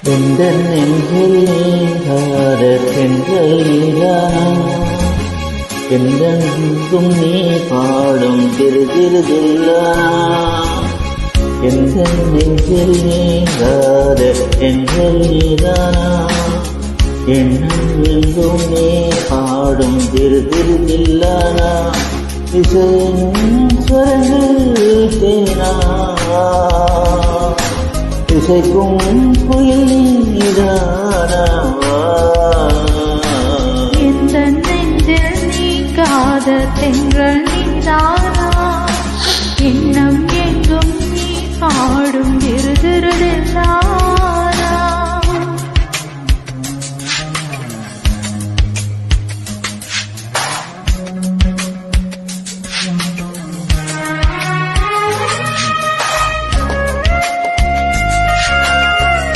எந்த நெஞ்சில் நீங்காத தென்றல் நீதானா எந்தெங்கும் நீ பாடும் திருதிருதில்லானா எந்த நெஞ்சில் நீங்காத தென்றல் நீதானா எண்ணம் எங்கும் நீ பாடும் திருதிருதில்லானா இசையின் சுரங்கள் தேனா இசைக்கும் குயில் நீதானா எந்த நெஞ்சில் நீங்காத தென்றல் நீதானா எண்ணம் எங்கும் நீ பாடும் திருதிருதில்லானா